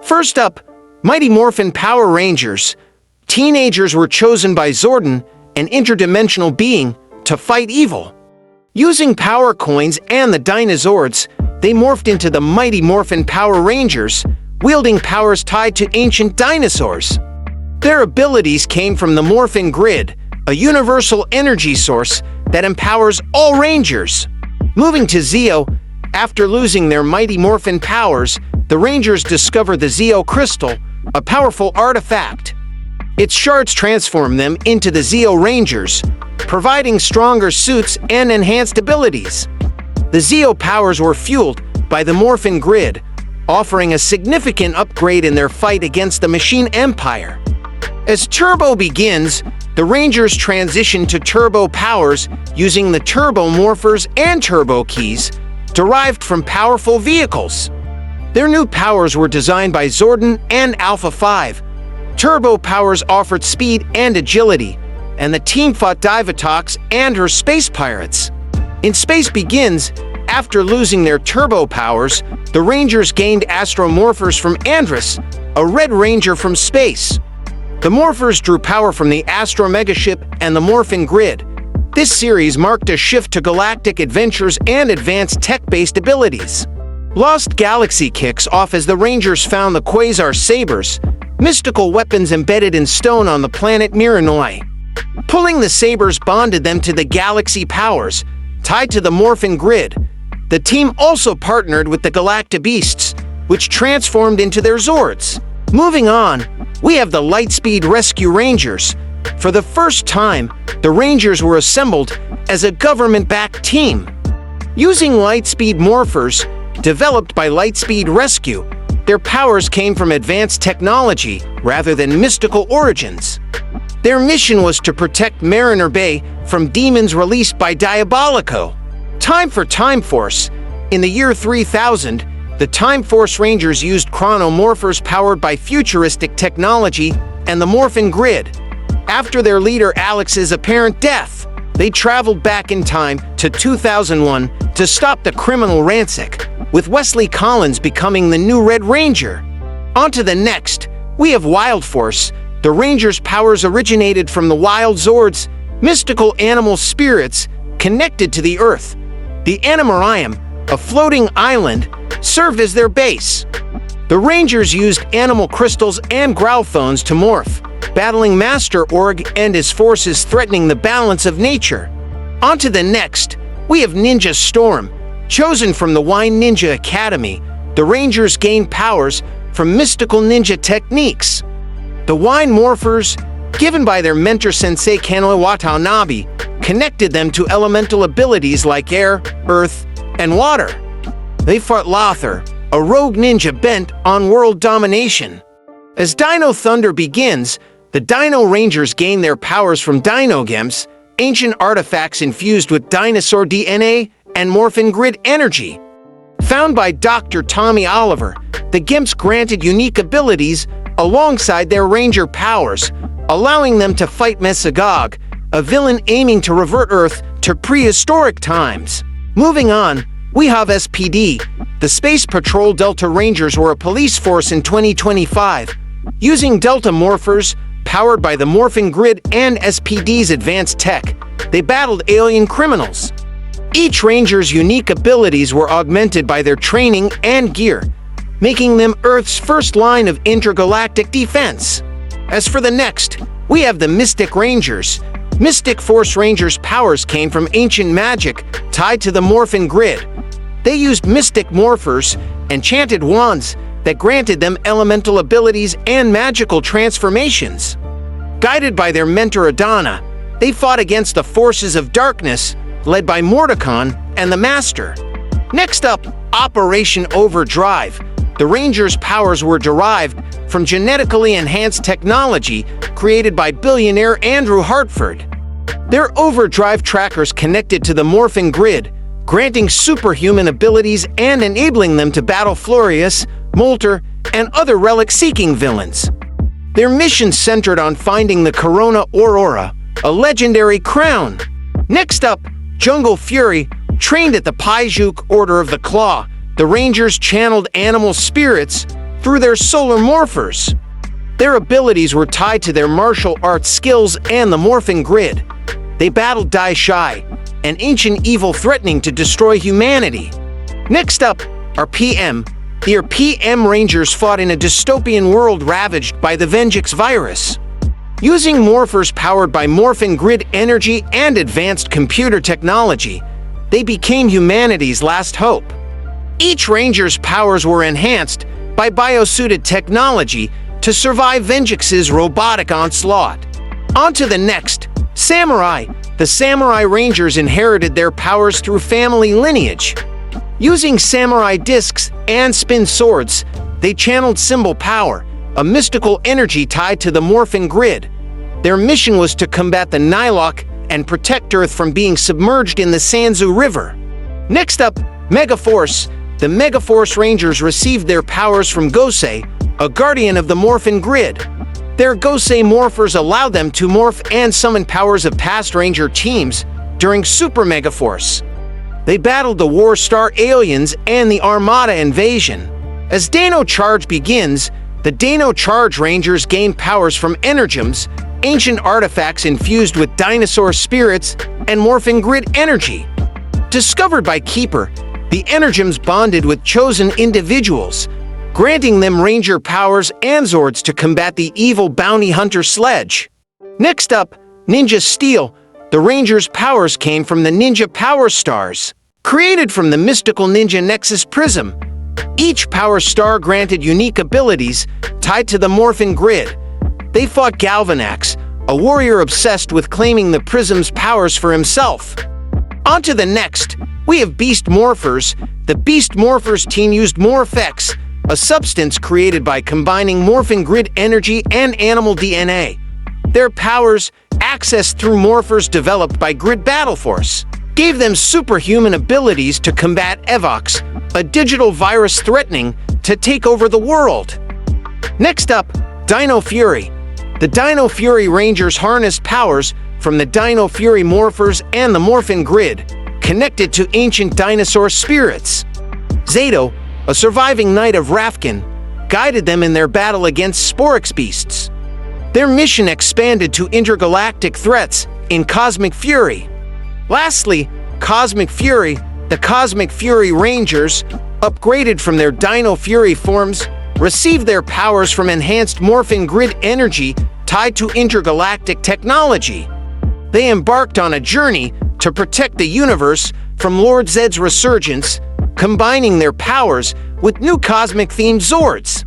First up, Mighty Morphin Power Rangers. Teenagers were chosen by Zordon, an interdimensional being, to fight evil. Using power coins and the Dinozords, they morphed into the Mighty Morphin Power Rangers, wielding powers tied to ancient dinosaurs. Their abilities came from the Morphin Grid, a universal energy source that empowers all Rangers. Moving to Zeo, after losing their Mighty Morphin powers, the Rangers discover the Zeo Crystal, a powerful artifact. Its shards transform them into the Zeo Rangers, providing stronger suits and enhanced abilities. The Zeo powers were fueled by the Morphin Grid, offering a significant upgrade in their fight against the Machine Empire. As Turbo begins, the Rangers transition to Turbo powers using the Turbo Morphers and Turbo Keys, derived from powerful vehicles. Their new powers were designed by Zordon and Alpha 5. Turbo powers offered speed and agility, and the team fought Divatox and her space pirates. In Space Begins, after losing their Turbo powers, the Rangers gained Astromorphers from Andrus, a Red Ranger from space. The Morphers drew power from the Astro Megaship and the Morphin Grid. This series marked a shift to galactic adventures and advanced tech-based abilities. Lost Galaxy kicks off as the Rangers found the Quasar Sabers, mystical weapons embedded in stone on the planet Miranoi. Pulling the Sabers bonded them to the Galaxy powers, tied to the Morphin Grid. The team also partnered with the Galactabeasts, which transformed into their Zords. Moving on, we have the Lightspeed Rescue Rangers. For the first time, the Rangers were assembled as a government-backed team. Using Lightspeed Morphers, developed by Lightspeed Rescue, their powers came from advanced technology rather than mystical origins. Their mission was to protect Mariner Bay from demons released by Diabolico. Time for Time Force. In the year 3000, the Time Force Rangers used Chronomorphers powered by futuristic technology and the Morphin Grid. After their leader Alex's apparent death, they traveled back in time to 2001 to stop the criminal Rancic, with Wesley Collins becoming the new Red Ranger. On to the next, we have Wild Force. The Rangers' powers originated from the Wild Zords, mystical animal spirits connected to the Earth. The Animarium, a floating island, served as their base. The Rangers used animal crystals and growlthones to morph, battling Master Org and his forces threatening the balance of nature. On to the next, we have Ninja Storm. Chosen from the Wine Ninja Academy, the Rangers gained powers from mystical ninja techniques. The Wine Morphers, given by their mentor Sensei Kanoe Watanabe, connected them to elemental abilities like air, earth, and water. They fought Lothar, a rogue ninja bent on world domination. As Dino Thunder begins, the Dino Rangers gain their powers from Dino Gems, ancient artifacts infused with dinosaur DNA and Morphin Grid energy. Found by Dr. Tommy Oliver, the Gimps granted unique abilities alongside their Ranger powers, allowing them to fight Mesagog, a villain aiming to revert Earth to prehistoric times. Moving on, we have SPD. The Space Patrol Delta Rangers were a police force in 2025. Using Delta Morphers, powered by the Morphin Grid and SPD's advanced tech, they battled alien criminals. Each Ranger's unique abilities were augmented by their training and gear, making them Earth's first line of intergalactic defense. As for the next, we have the Mystic Rangers. Mystic Force Rangers' powers came from ancient magic tied to the Morphin Grid. They used Mystic Morphers, enchanted wands that granted them elemental abilities and magical transformations. Guided by their mentor Adana, they fought against the forces of darkness, led by Mordecon and the Master. Next up, Operation Overdrive. The Rangers' powers were derived from genetically enhanced technology created by billionaire Andrew Hartford. Their Overdrive trackers connected to the Morphin Grid, granting superhuman abilities and enabling them to battle Florius, Molter, and other relic-seeking villains. Their mission centered on finding the Corona Aurora, a legendary crown. Next up, Jungle Fury. Trained at the Paijuk Order of the Claw, the Rangers channeled animal spirits, through their solar Morphers. Their abilities were tied to their martial arts skills and the Morphin grid. They battled Dai Shai, an ancient evil threatening to destroy humanity. Next up are PM. The PM Rangers fought in a dystopian world ravaged by the Vengeance virus. Using Morphers powered by Morphin grid energy and advanced computer technology, they became humanity's last hope. Each Ranger's powers were enhanced by biosuited technology to survive Vengeance's robotic onslaught. On to the next, Samurai. The Samurai Rangers inherited their powers through family lineage. Using samurai discs and spin swords, they channeled symbol power, a mystical energy tied to the Morphin grid. Their mission was to combat the Nilok and protect Earth from being submerged in the Sanzu River. Next up, Megaforce. The Megaforce Rangers received their powers from Gosei, a guardian of the Morphin grid. Their Gosei Morphers allowed them to morph and summon powers of past Ranger teams during Super Megaforce. They battled the War Star aliens and the Armada invasion. As Dino Charge begins, the Dino Charge Rangers gain powers from Energems, ancient artifacts infused with dinosaur spirits and Morphin grid energy. Discovered by Keeper, the Energems bonded with chosen individuals, granting them Ranger powers and Zords to combat the evil bounty hunter Sledge. Next up, Ninja Steel. The Rangers' powers came from the Ninja Power Stars. Created from the mystical Ninja Nexus Prism, each Power Star granted unique abilities tied to the Morphin grid. They fought Galvanax, a warrior obsessed with claiming the Prism's powers for himself. On to the next, we have Beast Morphers. The Beast Morphers team used Morphex, a substance created by combining Morphin grid energy and animal DNA. Their powers, accessed through Morphers developed by Grid Battle Force, gave them superhuman abilities to combat Evox, a digital virus threatening to take over the world. Next up, Dino Fury. The Dino Fury Rangers harnessed powers from the Dino Fury Morphers and the Morphin grid, connected to ancient dinosaur spirits. Zato, a surviving knight of Rafkin, guided them in their battle against Sporix beasts. Their mission expanded to intergalactic threats in Cosmic Fury. Lastly, Cosmic Fury. The Cosmic Fury Rangers, upgraded from their Dino Fury forms, received their powers from enhanced Morphin grid energy tied to intergalactic technology. They embarked on a journey to protect the universe from Lord Zed's resurgence, combining their powers with new cosmic-themed Zords.